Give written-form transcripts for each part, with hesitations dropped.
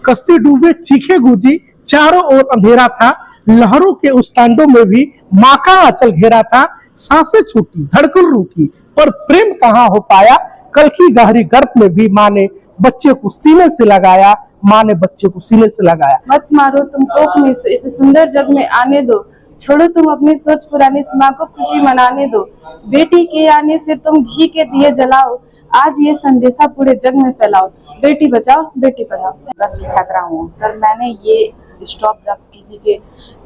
कश्ती डूबे चीखे गूंजी, चारों ओर अंधेरा था, लहरों के उस तांडव में भी माँ का आंचल घेरा था। सांसें छूटी, धड़कन रुकी, पर प्रेम कहाँ हो पाया। कल की गहरी गर्त में भी माँ ने बच्चे को सीने से लगाया, माँ ने बच्चे को सीने से लगाया। मत मारो तुम कोख में से, इसे सुंदर जग में आने दो। छोड़ो तुम अपनी सोच पुरानी, इस माँ को खुशी मनाने दो। बेटी के आने से तुम घी के दिए जलाओ, आज ये संदेशा पूरे जग में फैलाओ। बेटी बचाओ बेटी पढ़ाओ। 10 की छात्रा हूँ सर। मैंने ये स्टॉप ड्रग्स किसी के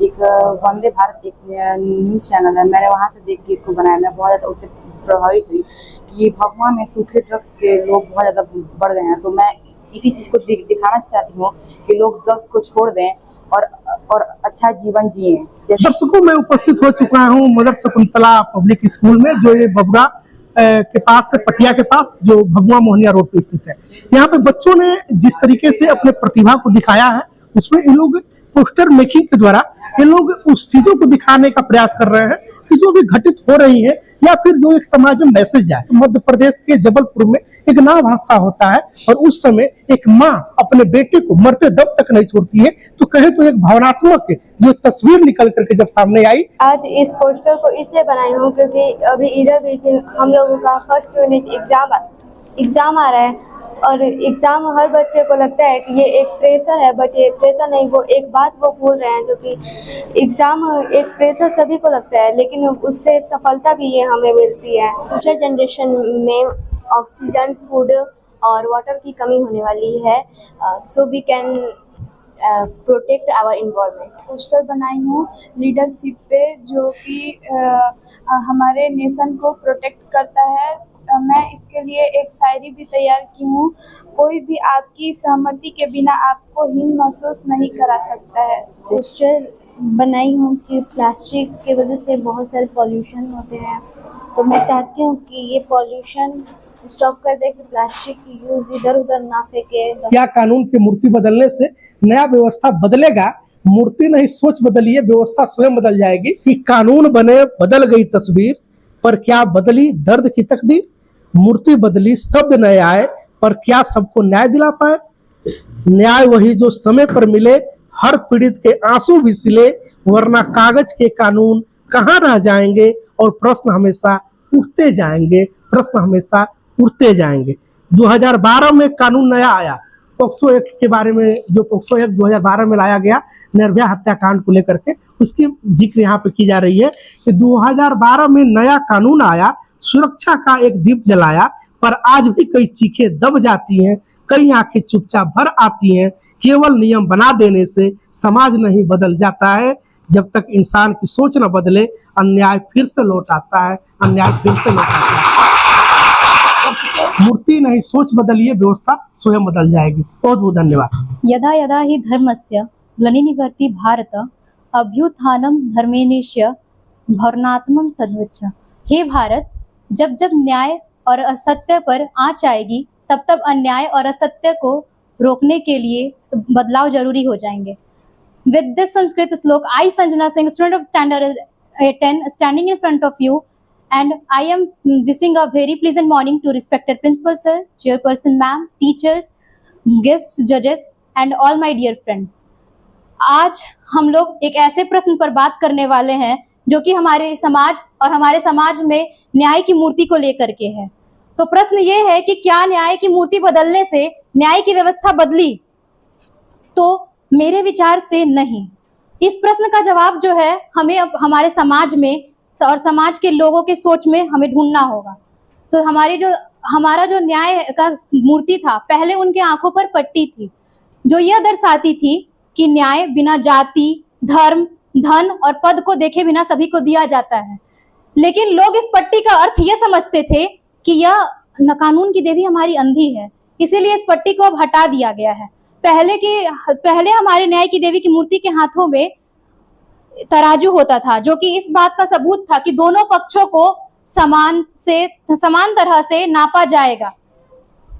एक वंदे भारत एक न्यूज़ चैनल है, मैंने वहाँ से देख के इसको बनाया। मैं बहुत ज़्यादा उससे प्रभावित हुई कि भगवान में सूखे ड्रग्स के लोग बहुत ज़्यादा बढ़ गए हैं। तो मैं इसी चीज़ को दिखाना चाहती हूँ कि लोग ड्रग्स को छोड़ दें और अच्छा जीवन जिए। दर्शकों, मैं उपस्थित हो चुका हूँ मदर शकुंतला पब्लिक स्कूल में, जो ये बबुरा के पास, पटिया के पास, जो भगवा मोहनिया रोड पे स्थित है। यहाँ पे बच्चों ने जिस तरीके से अपने प्रतिभा को दिखाया है, उसमें इन लोग पोस्टर मेकिंग के द्वारा ये लोग उस चीजों को दिखाने का प्रयास कर रहे हैं कि जो भी घटित हो रही है, या फिर जो एक समाज में मैसेज जाए। मध्य प्रदेश के जबलपुर में एक नाव हादसा होता है और उस समय एक माँ अपने बेटे को मरते दम तक नहीं छोड़ती है। तो कहे तो एक भावनात्मक जो तस्वीर निकल करके जब सामने आई। आज इस पोस्टर को इसलिए बनाई हूँ क्योंकि अभी इधर भी हम लोगों का फर्स्ट यूनिट एग्जाम आ रहा है, और एग्जाम हर बच्चे को लगता है कि ये एक प्रेशर है, बट ये प्रेशर नहीं, वो एक बात वो भूल रहे हैं, जो कि एग्जाम एक प्रेशर सभी को लगता है, लेकिन उससे सफलता भी ये हमें मिलती है। फ्यूचर जनरेशन में ऑक्सीजन, फूड और वाटर की कमी होने वाली है, so we can protect our environment. Poster बनाई हूँ लीडरशिप पे, जो कि हमारे नेशन को प्रोटेक्ट करता है। मैं इसके लिए एक शायरी भी तैयार की हूँ। कोई भी आपकी सहमति के बिना आपको हीन महसूस नहीं करा सकता है। पोस्टर बनाई हूँ कि प्लास्टिक की वजह से बहुत सारे पॉल्यूशन होते हैं, तो मैं चाहती हूँ कि ये पॉल्यूशन स्टॉप कर दे, कि प्लास्टिक की यूज इधर उधर ना फेंके। क्या कानून की मूर्ति बदलने से नया व्यवस्था बदलेगा? मूर्ति नहीं, सोच बदलिए, व्यवस्था स्वयं बदल जाएगी। कि कानून बने, बदल गई तस्वीर, पर क्या बदली दर्द की तकदीर। मूर्ति बदली, शब्द नए आए, पर क्या सबको न्याय दिला पाए। न्याय वही जो समय पर मिले, हर पीड़ित के आंसू भी सिले, वरना कागज के कानून कहाँ रह जाएंगे। और प्रश्न हमेशा उठते जाएंगे, प्रश्न हमेशा उठते जाएंगे। 2012 में कानून नया आया, पोक्सो एक्ट के बारे में, जो पोक्सो एक्ट 2012 में लाया गया निर्भया हत्याकांड को लेकर के, उसकी जिक्र यहाँ पे की जा रही है कि 2012 में नया कानून आया, सुरक्षा का एक दीप जलाया, पर आज भी कई चीखें दब जाती हैं, कई आंखें चुपचाप भर आती हैं। केवल नियम बना देने से समाज नहीं बदल जाता है, जब तक इंसान की सोच न बदले अन्याय फिर से लौट आता है, अन्याय फिर से लौट आता है। मूर्ति नहीं, सोच बदलिए, व्यवस्था स्वयं बदल जाएगी। बहुत बहुत धन्यवाद। यदा यदा हि धर्मस्य ग्लानिर्भवति भारत, अभ्युत्थानं धर्मेणस्य भरणात्मं सद्वच्च। हे भारत, जब जब न्याय और असत्य पर आंच आएगी, तब तब अन्याय और असत्य को रोकने के लिए बदलाव जरूरी हो जाएंगे। With this Sanskrit slok, I Sanjana Singh, student of standard 10, standing in front of you, and I am wishing a very pleasant morning to respected principal sir, chairperson ma'am, teachers, guests, judges, and all my dear friends. आज हम लोग एक ऐसे प्रश्न पर बात करने वाले हैं जो कि हमारे समाज और हमारे समाज में न्याय की मूर्ति को लेकर के है। तो प्रश्न ये है कि क्या न्याय की मूर्ति बदलने से न्याय की व्यवस्था बदली? तो मेरे विचार से नहीं। इस प्रश्न का जवाब जो है हमें अब हमारे समाज में और समाज के लोगों के सोच में हमें ढूंढना होगा। तो हमारा जो न्याय का मूर्ति था, पहले उनके आंखों पर पट्टी थी जो यह दर्शाती थी कि न्याय बिना जाति, धर्म, धन और पद को देखे बिना सभी को दिया जाता है। लेकिन लोग इस पट्टी का अर्थ यह समझते थे कि यह कानून की देवी हमारी अंधी है, इसीलिए इस पट्टी को अब हटा दिया गया है। पहले हमारे न्याय की देवी की मूर्ति के हाथों में तराजू होता था, जो कि इस बात का सबूत था कि दोनों पक्षों को समान तरह से नापा जाएगा।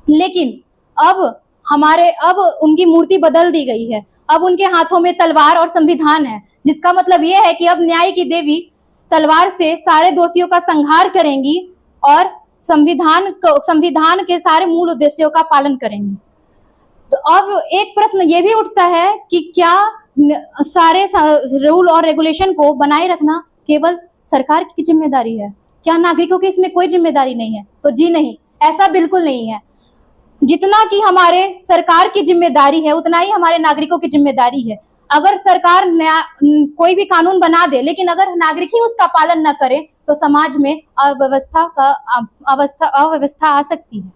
लेकिन अब उनकी मूर्ति बदल दी गई है। अब उनके हाथों में तलवार और संविधान है, जिसका मतलब यह है कि अब न्याय की देवी तलवार से सारे दोषियों का संहार करेंगी और संविधान के सारे मूल उद्देश्यों का पालन करेंगी। तो अब एक प्रश्न ये भी उठता है कि क्या सारे रूल और रेगुलेशन को बनाए रखना केवल सरकार की जिम्मेदारी है? क्या नागरिकों की इसमें कोई जिम्मेदारी नहीं है? तो जी नहीं, ऐसा बिल्कुल नहीं है। जितना कि हमारे सरकार की जिम्मेदारी है उतना ही हमारे नागरिकों की जिम्मेदारी है। अगर सरकार कोई भी कानून बना दे लेकिन अगर नागरिक ही उसका पालन न करे तो समाज में अव्यवस्था आ सकती है।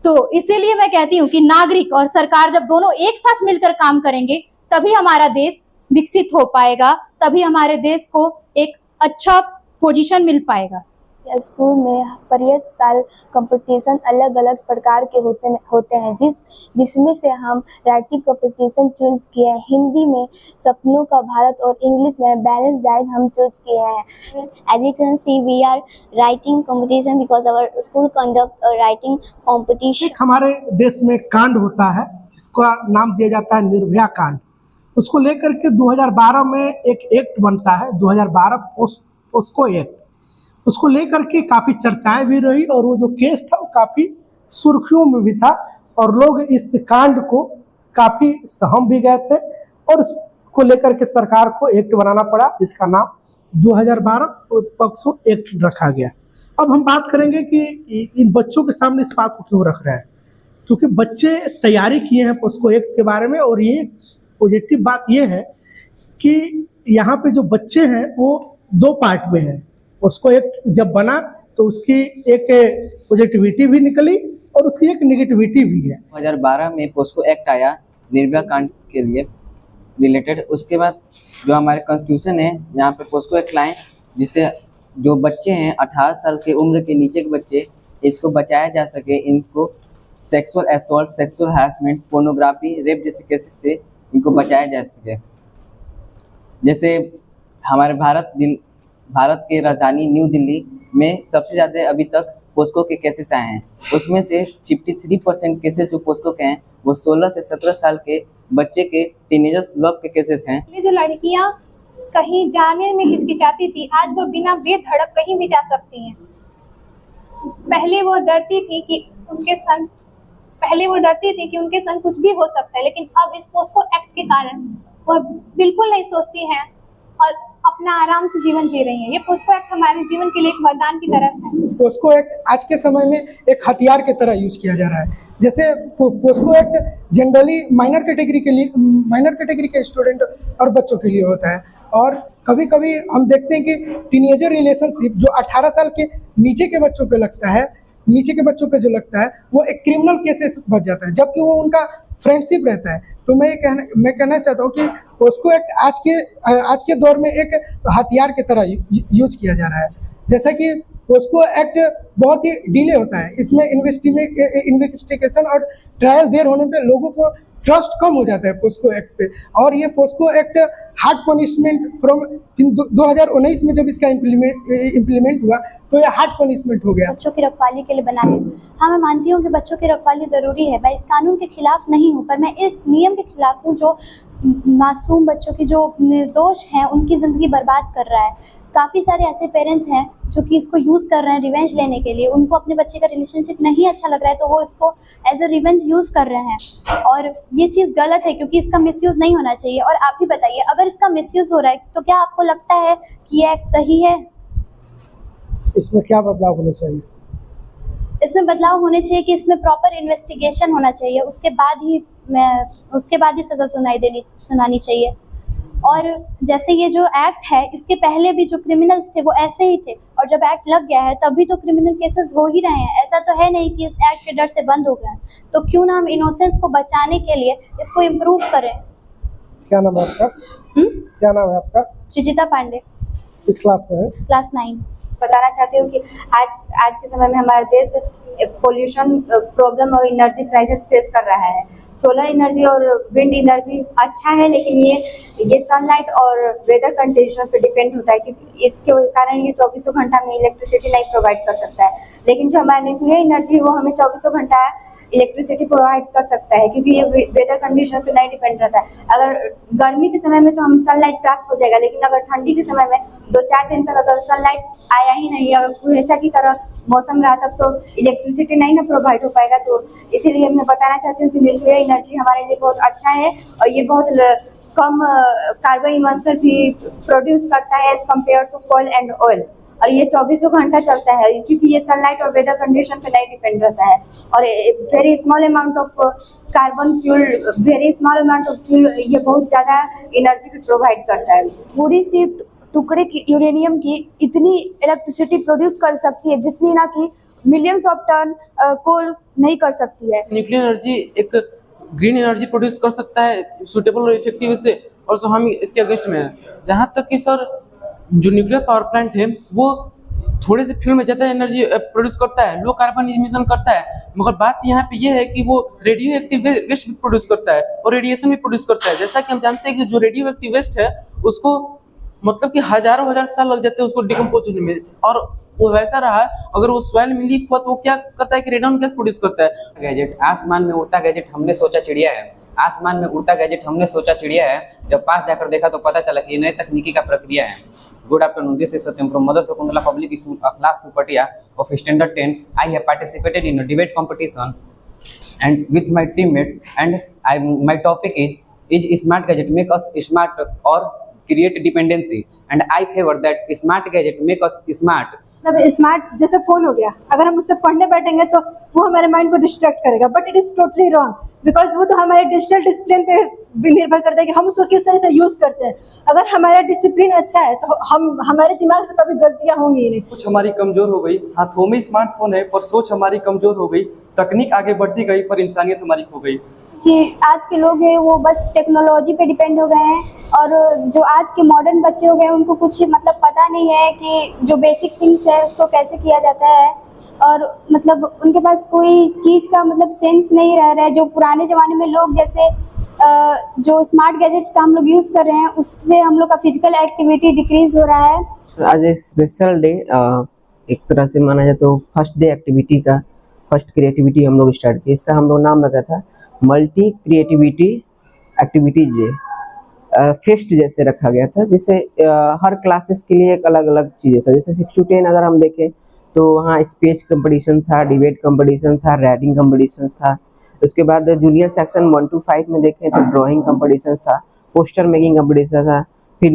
तो इसीलिए मैं कहती हूँ कि नागरिक और सरकार जब दोनों एक साथ मिलकर काम करेंगे तभी हमारा देश विकसित हो पाएगा, तभी हमारे देश को एक अच्छा पोजीशन मिल पाएगा। स्कूल में प्रत्येक साल कंपटीशन अलग अलग प्रकार के होते हैं जिसमें से हम राइटिंग कंपटीशन चूज किए हैं। हिंदी में सपनों का भारत और इंग्लिश में बैलेंस डाइट हम चूज किए हैं। As you can see, we are writing competition because our school conduct a writing competition. एक हमारे देश में कांड होता है जिसका नाम दिया जाता है निर्भया कांड। उसको लेकर के 2012 में एक एक्ट बनता है, 2012 पोस्को एक्ट। उसको लेकर के काफ़ी चर्चाएं भी रही और वो जो केस था वो काफ़ी सुर्खियों में भी था और लोग इस कांड को काफ़ी सहम भी गए थे और इसको लेकर के सरकार को एक्ट बनाना पड़ा जिसका नाम 2012 पोक्सो एक्ट रखा गया। अब हम बात करेंगे कि इन बच्चों के सामने इस बात को क्यों रख रहे हैं, क्योंकि बच्चे तैयारी किए हैं पोस्को एक्ट के बारे में और ये पॉजिटिव बात ये है कि यहाँ पे जो बच्चे हैं वो दो पार्ट में हैं। उसको एक जब बना तो उसकी एक पॉजिटिविटी भी निकली और उसकी एक नेगेटिविटी भी है। 2012 में पोस्को एक्ट आया निर्भया कांड के लिए रिलेटेड। उसके बाद जो हमारे कॉन्स्टिट्यूशन है यहाँ पे पोस्को एक्ट लाए जिससे जो बच्चे हैं 18 साल के उम्र के नीचे के बच्चे इसको बचाया जा सके, इनको sexual assault, sexual harassment, pornography, rape जैसे केसेस से इनको बचाया जा सके। जैसे हमारे भारत के राजधानी न्यू दिल्ली में सबसे ज़्यादा अभी तक पोस्को के केसेस आए हैं। उसमें से 53% केसेस जो पोस्को के हैं वो 16 से 17 साल के बच्चे के टीनेजर्स लव के केसेस हैं। जो लड़कियां कहीं जाने में हिचकिचाती थी आज वो बिना बेधड़क कहीं भी जा सकती हैं। पहले वो डरती थी कि उनके संग कुछ भी हो सकता है, लेकिन अब इस पोस्को एक्ट के कारण वो बिल्कुल नहीं सोचती हैं और अपना आराम से जीवन जी रही हैं। ये पोस्को एक्ट हमारे जीवन के लिए एक वरदान की तरह है। पोस्को एक्ट आज के समय में एक हथियार की तरह यूज किया जा रहा है। जैसे POCSO act generally minor category के स्टूडेंट और बच्चों के लिए होता है और कभी कभी हम देखते हैं कि टीनेजर रिलेशनशिप जो 18 साल के नीचे के बच्चों पे लगता है, जो लगता है वो एक क्रिमिनल केसेस बच जाता है, जबकि वो उनका फ्रेंडशिप रहता है। तो मैं कहना चाहता हूँ कि पोस्को एक्ट आज के दौर में एक हथियार की तरह यूज किया जा रहा है। जैसा कि पोस्को एक्ट बहुत ही डिले होता है, इसमें इन्वेस्टिगेशन और ट्रायल देर होने पे लोगों को ट्रस्ट कम हो जाता है पोस्को एक्ट पे। और ये POCSO act hard punishment from 2019 में जब इसका इम्प्लीमेंट हुआ तो ये हार्ड पनिशमेंट हो गया। बच्चों की रखवाली के लिए बनाए। हाँ, मैं मानती हूँ कि बच्चों की रखवाली ज़रूरी है। मैं इस कानून के खिलाफ नहीं हूँ, पर मैं एक नियम के खिलाफ हूँ जो मासूम बच्चों की जो निर्दोष हैं उनकी ज़िंदगी बर्बाद कर रहा है। काफ़ी सारे ऐसे पेरेंट्स हैं जो कि इसको यूज़ कर रहे हैं रिवेंज लेने के लिए। उनको अपने बच्चे का रिलेशनशिप नहीं अच्छा लग रहा है तो वो इसको एज अ रिवेंज यूज़ कर रहे हैं और ये चीज़ गलत है क्योंकि इसका मिसयूज़ नहीं होना चाहिए। और आप ही बताइए, अगर इसका मिसयूज़ हो रहा है तो क्या आपको लगता है कि ये एक्ट सही है? इसमें क्या बदलाव होने चाहिए? इसमें बदलाव होने चाहिए कि इसमें प्रॉपर इन्वेस्टिगेशन होना चाहिए, उसके बाद ही सज़ा सुनानी चाहिए। और जैसे ये जो एक्ट है इसके पहले भी जो क्रिमिनल्स थे वो ऐसे ही थे और जब एक्ट लग गया है तभी तो क्रिमिनल केसेस हो ही रहे हैं। ऐसा तो है नहीं कि इस एक्ट के डर से बंद हो गए हैं। तो क्यों ना हम इनोसेंस को बचाने के लिए इसको इम्प्रूव करें। क्या नाम है आपका? क्या नाम है आपका? सृजिता पांडे। किस क्लास में है? क्लास 9। बताना चाहती हूँ कि आज के समय में हमारा देश पोल्यूशन प्रॉब्लम और एनर्जी क्राइसिस फेस कर रहा है। सोलर एनर्जी और विंड एनर्जी अच्छा है, लेकिन ये सनलाइट और वेदर कंडीशन पे डिपेंड होता है कि इसके कारण ये 24 घंटा में इलेक्ट्रिसिटी नहीं प्रोवाइड कर सकता है। लेकिन जो हमारा न्यूक्लियर एनर्जी वो हमें 24 घंटा इलेक्ट्रिसिटी प्रोवाइड कर सकता है क्योंकि ये वेदर कंडीशन पे नहीं डिपेंड रहता है। अगर गर्मी के समय में तो हम सनलाइट प्राप्त हो जाएगा, लेकिन अगर ठंडी के समय में 2-4 दिन तक अगर सनलाइट आया ही नहीं, अगर कुएसा की तरह मौसम रहा तब तो इलेक्ट्रिसिटी नहीं ना प्रोवाइड हो पाएगा। तो इसीलिए मैं बताना चाहती हूँ कि न्यूक्लियर एनर्जी हमारे लिए बहुत अच्छा है और ये बहुत कम कार्बन इमिशन भी प्रोड्यूस करता है as compare to coal and oil. और ये 24 घंटा चलता है क्योंकि ये सनलाइट और वेदर कंडीशन पे नहीं डिपेंड रहता है। और very small amount of carbon fuel, very small amount of fuel ये बहुत ज़्यादा एनर्जी भी प्रोवाइड करता है। थोड़ी सी टुकड़े की यूरेनियम की इतनी इलेक्ट्रिसिटी प्रोड्यूस कर सकती है जितनी ना कि मिलियंस ऑफ टन कोल नहीं कर सकती है। न्यूक्लियर एनर्जी एक ग्रीन एनर्जी प्रोड्यूस कर सकता है सूटेबल और इफेक्टिव से, और सो हम इसके अगेंस्ट में हैं। जहाँ तक कि सर जो न्यूक्लियर पावर प्लांट है वो थोड़े से फ्यूल में ज़्यादा एनर्जी प्रोड्यूस करता है, लो कार्बन इमिशन करता है, मगर बात यहाँ पे ये है कि वो रेडियो एक्टिव वेस्ट भी प्रोड्यूस करता है और रेडिएशन भी प्रोड्यूस करता है। जैसा कि हम जानते हैं कि जो रेडियो एक्टिव वेस्ट है उसको मतलब कि हजारों हजार साल लग जाते हैं उसको डिकम्पोज होने में, और वो वैसा रहा अगर वो सॉइल में लीक हुआ तो वो क्या करता है कि रेडन गैस प्रोड्यूस करता है। गैजेट, आसमान में उड़ता गैजेट हमने सोचा चिड़िया है। आसमान में उड़ता गैजेट हमने सोचा चिड़िया है, जब पास जाकर देखा तो पता चला कि ये नए तकनीकी का प्रक्रिया है। Good afternoon, this is Satyam from mother Shakuntala public school Akhlaq सुपटिया of standard 10. I have participated in a debate competition and with my teammates, and my topic is smart gadget make us smart or create dependency, and I favor that smart gadget make us smart. मतलब smart जैसे phone हो गया, अगर हम उससे पढ़ने बैठेंगे तो वो हमारे माइंड को डिस्ट्रैक्ट करेगा, but it is totally wrong because वो तो हमारे डिजिटल डिसिप्लिन पे भी निर्भर करता है कि हम उसको किस तरह से यूज करते हैं। अगर हमारा डिसिप्लिन अच्छा है तो हमारे दिमाग से कभी गलतियां होंगी ही नहीं। कुछ हमारी कमजोर हो गई, हाथों में स्मार्टफोन है पर सोच हमारी कमजोर हो गई, तकनीक आगे बढ़ती गई पर इंसानियत हमारी खो गई। कि आज के लोग हैं वो बस टेक्नोलॉजी पे डिपेंड हो गए हैं और जो आज के मॉडर्न बच्चे हो गए उनको कुछ मतलब पता नहीं है कि जो बेसिक थिंग्स है उसको कैसे किया जाता है, और मतलब उनके पास कोई चीज़ का मतलब सेंस नहीं रह रहा है। जो पुराने ज़माने में लोग जैसे जो स्मार्ट गैजेट का हम लोग यूज़ कर रहे हैं उससे हम लोग का फिजिकल एक्टिविटी डिक्रीज हो रहा है। आज ए स्पेशल डे, एक तरह से माना जाए तो फर्स्ट डे एक्टिविटी का, फर्स्ट क्रिएटिविटी हम लोग स्टार्ट किए। इसका हम लोग नाम रखा था multi creativity activities day, fest जैसे रखा गया था। जैसे हर क्लासेस के लिए एक अलग अलग चीज़ें था। जैसे 6 to 10 अगर हम देखें तो वहाँ स्पीच कंपटीशन था, डिबेट कंपटीशन था, राइटिंग कंपटीशन था। उसके बाद जूनियर सेक्शन 1 to 5 में देखें तो ड्राइंग कंपटीशन था, पोस्टर मेकिंग कंपटीशन था, फिर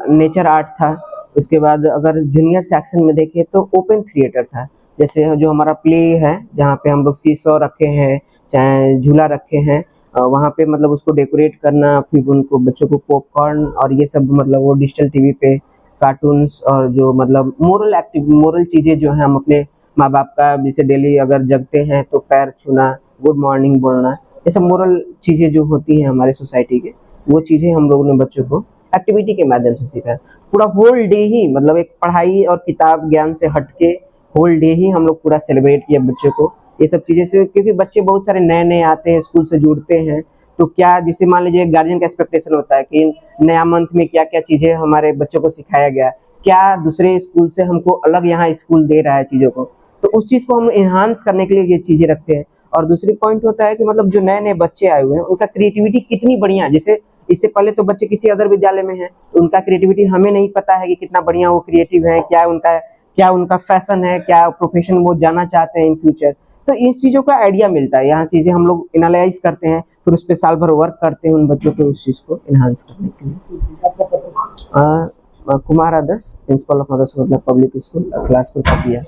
नेचर आर्ट था। उसके बाद अगर जूनियर सेक्शन में देखें तो ओपन थिएटर था। जैसे जो हमारा प्ले है जहाँ पे हम लोग सीसॉ रखे हैं, चाहे झूला रखे हैं, वहाँ पे मतलब उसको डेकोरेट करना, फिर उनको बच्चों को पॉपकॉर्न और ये सब मतलब वो डिजिटल टीवी पे कार्टून्स और जो मतलब मोरल चीज़ें जो हैं हम अपने माँ बाप का, जैसे डेली अगर जगते हैं तो पैर छूना, गुड मॉर्निंग बोलना, ये सब मोरल चीज़ें जो होती हैं हमारे सोसाइटी के, वो चीज़ें हम लोगों ने बच्चों को एक्टिविटी के माध्यम से सीखा। पूरा होल डे ही मतलब एक पढ़ाई और किताब ज्ञान से हटके होल डे ही हम लोग पूरा सेलिब्रेट किया बच्चों को ये सब चीज़ें से, क्योंकि बच्चे बहुत सारे नए नए आते हैं, स्कूल से जुड़ते हैं। तो क्या जैसे मान लीजिए गार्जियन का एक्सपेक्टेशन होता है कि नया मंथ में क्या क्या चीज़ें हमारे बच्चों को सिखाया गया, क्या दूसरे स्कूल से हमको अलग यहाँ स्कूल दे रहा है चीज़ों को, तो उस चीज़ को हम इन्हांस करने के लिए ये चीज़ें रखते हैं। और दूसरी पॉइंट होता है कि मतलब जो नए नए बच्चे आए हुए हैं उनका क्रिएटिविटी कितनी बढ़िया है। जैसे इससे पहले तो बच्चे किसी अदर विद्यालय में हैं, उनका क्रिएटिविटी हमें नहीं पता है कि कितना बढ़िया वो क्रिएटिव है, क्या उनका फैशन है, क्या प्रोफेशन वो जाना चाहते हैं इन फ्यूचर। तो इन चीज़ों का आइडिया मिलता है, यहाँ चीज़ें हम लोग एनालाइज करते हैं, फिर उस पर साल भर वर्क करते हैं उन बच्चों को उस चीज़ को इन्हांस करने के लिए। Kumar Adarsh, principal of mother Shakuntala public school, class 4 पटिया।